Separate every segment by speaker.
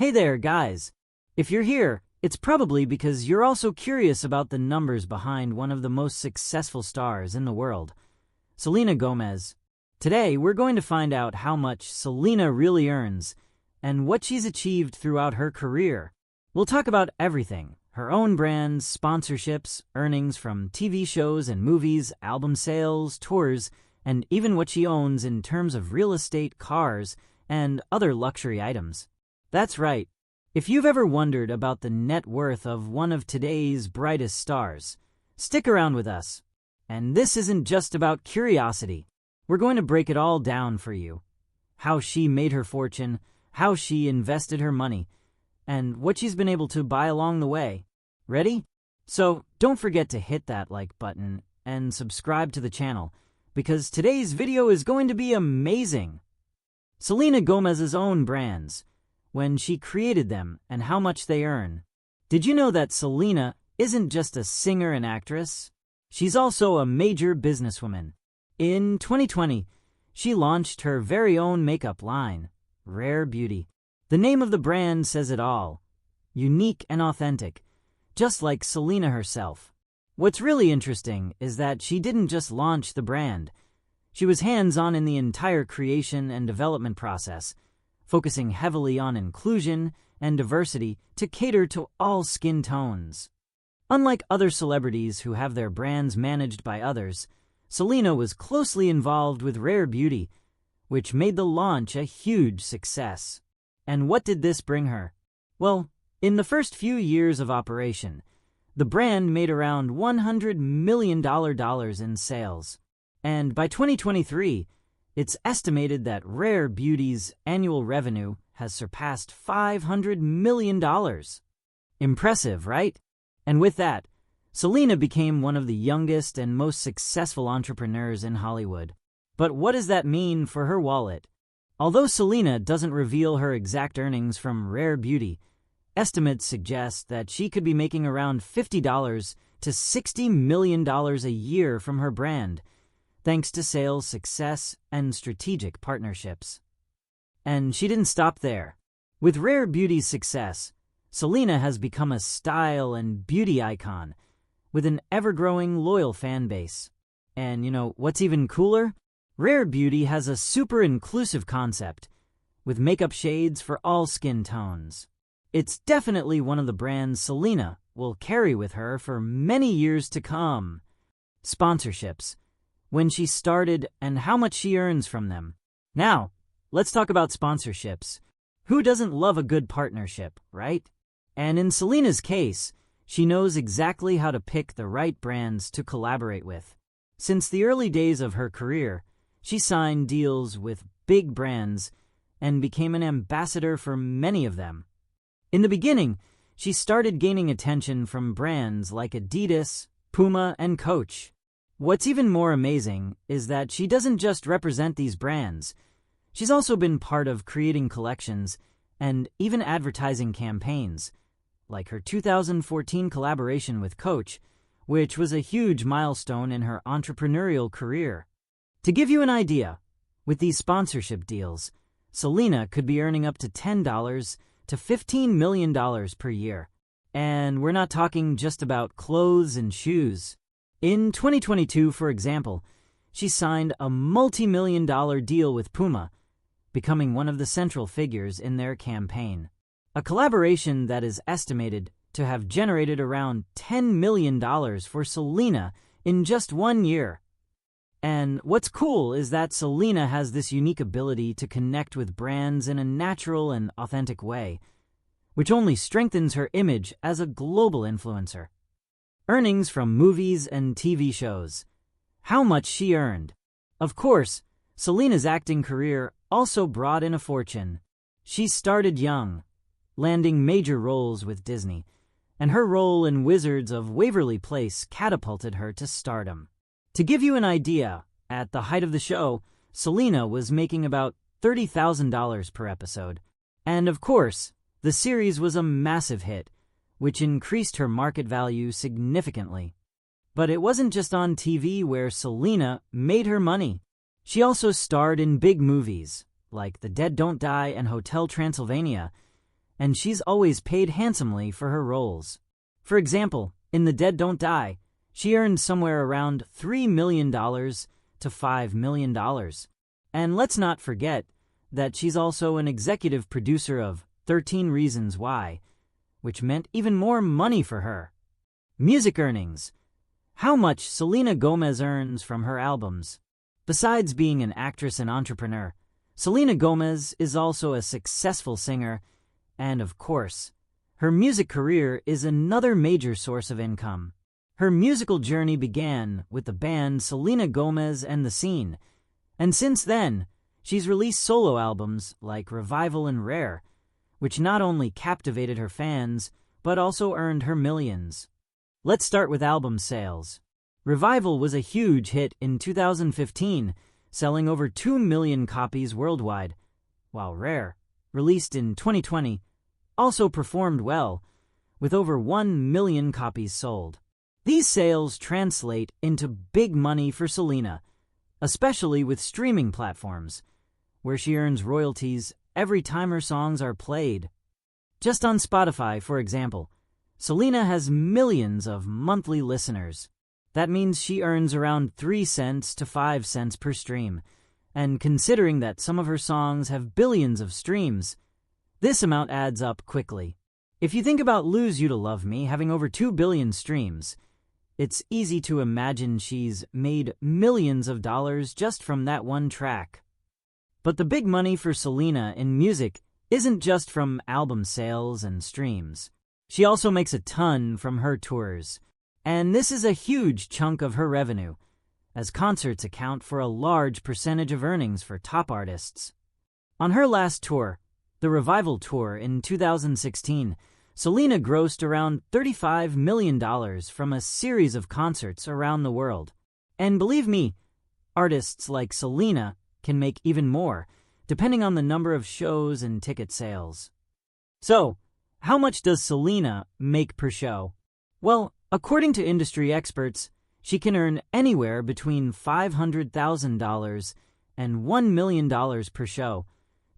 Speaker 1: Hey there, guys! If you're here, it's probably because you're also curious about the numbers behind one of the most successful stars in the world, Selena Gomez. Today, we're going to find out how much Selena really earns and what she's achieved throughout her career. We'll talk about everything: her own brands, sponsorships, earnings from TV shows and movies, album sales, tours, and even what she owns in terms of real estate, cars, and other luxury items. That's right. If you've ever wondered about the net worth of one of today's brightest stars, stick around with us. And this isn't just about curiosity. We're going to break it all down for you. How she made her fortune, how she invested her money, and what she's been able to buy along the way. Ready? So don't forget to hit that like button and subscribe to the channel, because today's video is going to be amazing. Selena Gomez's own brands, when she created them and how much they earn. Did you know that Selena isn't just a singer and actress? She's also a major businesswoman. In 2020, she launched her very own makeup line, Rare Beauty. The name of the brand says it all: unique and authentic, just like Selena herself. What's really interesting is that she didn't just launch the brand. She was hands-on in the entire creation and development process, focusing heavily on inclusion and diversity to cater to all skin tones. Unlike other celebrities who have their brands managed by others, Selena was closely involved with Rare Beauty, which made the launch a huge success. And what did this bring her? Well, in the first few years of operation, the brand made around $100 million in sales. And by 2023, it's estimated that Rare Beauty's annual revenue has surpassed $500 million. Impressive, right? And with that, Selena became one of the youngest and most successful entrepreneurs in Hollywood. But what does that mean for her wallet? Although Selena doesn't reveal her exact earnings from Rare Beauty, estimates suggest that she could be making around $50 to $60 million a year from her brand, thanks to sales success and strategic partnerships. And she didn't stop there. With Rare Beauty's success, Selena has become a style and beauty icon with an ever-growing loyal fan base. And you know what's even cooler? Rare Beauty has a super inclusive concept, with makeup shades for all skin tones. It's definitely one of the brands Selena will carry with her for many years to come. Sponsorships: when she started and how much she earns from them. Now, let's talk about sponsorships. Who doesn't love a good partnership, right? And in Selena's case, she knows exactly how to pick the right brands to collaborate with. Since the early days of her career, she signed deals with big brands and became an ambassador for many of them. In the beginning, she started gaining attention from brands like Adidas, Puma, and Coach. What's even more amazing is that she doesn't just represent these brands. She's also been part of creating collections and even advertising campaigns, like her 2014 collaboration with Coach, which was a huge milestone in her entrepreneurial career. To give you an idea, with these sponsorship deals, Selena could be earning up to $10 to $15 million per year. And we're not talking just about clothes and shoes. In 2022, for example, she signed a multi-million-dollar deal with Puma, becoming one of the central figures in their campaign. A collaboration that is estimated to have generated around $10 million for Selena in just 1 year. And what's cool is that Selena has this unique ability to connect with brands in a natural and authentic way, which only strengthens her image as a global influencer. Earnings from movies and TV shows. How much she earned. Of course, Selena's acting career also brought in a fortune. She started young, landing major roles with Disney, and her role in Wizards of Waverly Place catapulted her to stardom. To give you an idea, at the height of the show, Selena was making about $30,000 per episode. And of course, the series was a massive hit, which increased her market value significantly. But it wasn't just on TV where Selena made her money. She also starred in big movies, like The Dead Don't Die and Hotel Transylvania, and she's always paid handsomely for her roles. For example, in The Dead Don't Die, she earned somewhere around $3 million to $5 million. And let's not forget that she's also an executive producer of 13 Reasons Why, which meant even more money for her. Music earnings. How much Selena Gomez earns from her albums. Besides being an actress and entrepreneur, Selena Gomez is also a successful singer, and of course, her music career is another major source of income. Her musical journey began with the band Selena Gomez and the Scene, and since then, she's released solo albums like Revival and Rare, which not only captivated her fans, but also earned her millions. Let's start with album sales. Revival was a huge hit in 2015, selling over 2 million copies worldwide, while Rare, released in 2020, also performed well, with over 1 million copies sold. These sales translate into big money for Selena, especially with streaming platforms, where she earns royalties every time her songs are played. Just on Spotify, for example, Selena has millions of monthly listeners. That means she earns around 3 cents to 5 cents per stream, and considering that some of her songs have billions of streams, this amount adds up quickly. If you think about Lose You to Love Me having over 2 billion streams, it's easy to imagine she's made millions of dollars just from that one track. But the big money for Selena in music isn't just from album sales and streams. She also makes a ton from her tours, and this is a huge chunk of her revenue, as concerts account for a large percentage of earnings for top artists. On her last tour, the Revival Tour in 2016, Selena grossed around $35 million from a series of concerts around the world. And believe me, artists like Selena can make even more, depending on the number of shows and ticket sales. So, how much does Selena make per show? Well, according to industry experts, she can earn anywhere between $500,000 and $1 million per show,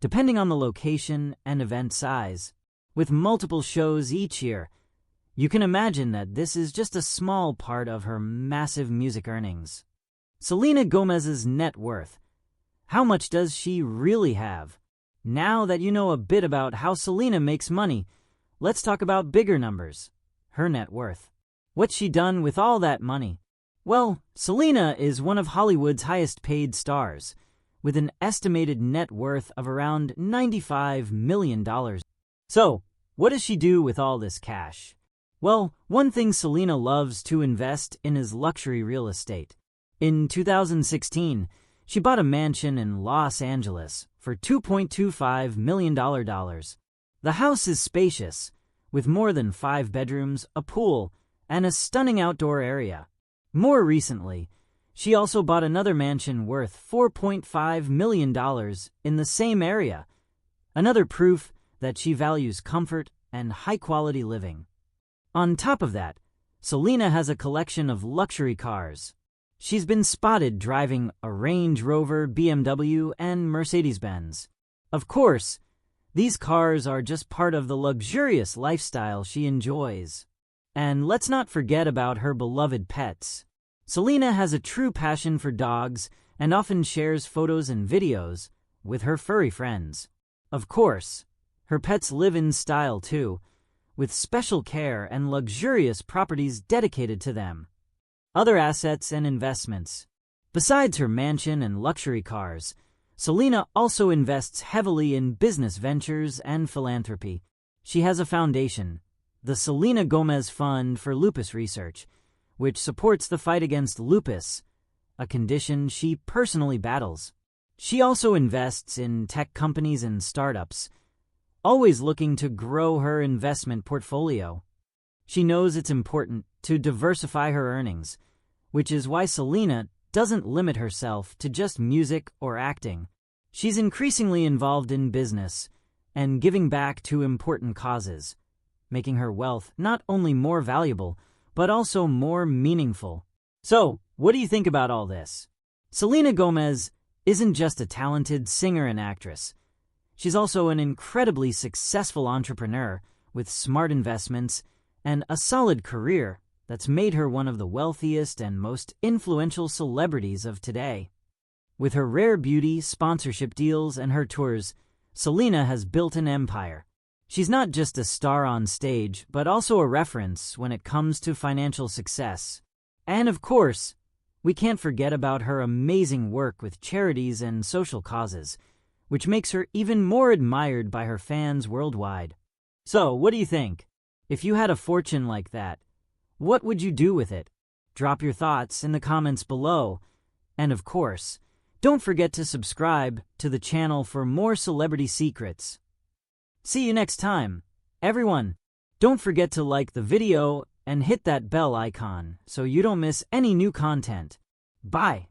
Speaker 1: depending on the location and event size. With multiple shows each year, you can imagine that this is just a small part of her massive music earnings. Selena Gomez's net worth. How much does she really have? Now that you know a bit about how Selena makes money, let's talk about bigger numbers. Her net worth. What's she done with all that money? Well, Selena is one of Hollywood's highest paid stars, with an estimated net worth of around $95 million. So, what does she do with all this cash? Well, one thing Selena loves to invest in is luxury real estate. In 2016, she bought a mansion in Los Angeles for $2.25 million. The house is spacious, with more than 5 bedrooms, a pool, and a stunning outdoor area. More recently, she also bought another mansion worth $4.5 million in the same area, another proof that she values comfort and high-quality living. On top of that, Selena has a collection of luxury cars. She's been spotted driving a Range Rover, BMW, and Mercedes-Benz. Of course, these cars are just part of the luxurious lifestyle she enjoys. And let's not forget about her beloved pets. Selena has a true passion for dogs and often shares photos and videos with her furry friends. Of course, her pets live in style too, with special care and luxurious properties dedicated to them. Other assets and investments. Besides her mansion and luxury cars, Selena also invests heavily in business ventures and philanthropy. She has a foundation, the Selena Gomez Fund for Lupus Research, which supports the fight against lupus, a condition she personally battles. She also invests in tech companies and startups, always looking to grow her investment portfolio. She knows it's important to diversify her earnings, which is why Selena doesn't limit herself to just music or acting. She's increasingly involved in business and giving back to important causes, making her wealth not only more valuable, but also more meaningful. So, what do you think about all this? Selena Gomez isn't just a talented singer and actress. She's also an incredibly successful entrepreneur with smart investments and a solid career that's made her one of the wealthiest and most influential celebrities of today. With her rare beauty, sponsorship deals, and her tours, Selena has built an empire. She's not just a star on stage, but also a reference when it comes to financial success. And of course, we can't forget about her amazing work with charities and social causes, which makes her even more admired by her fans worldwide. So, what do you think? If you had a fortune like that, what would you do with it? Drop your thoughts in the comments below. And of course, don't forget to subscribe to the channel for more celebrity secrets. See you next time. Everyone, don't forget to like the video and hit that bell icon so you don't miss any new content. Bye.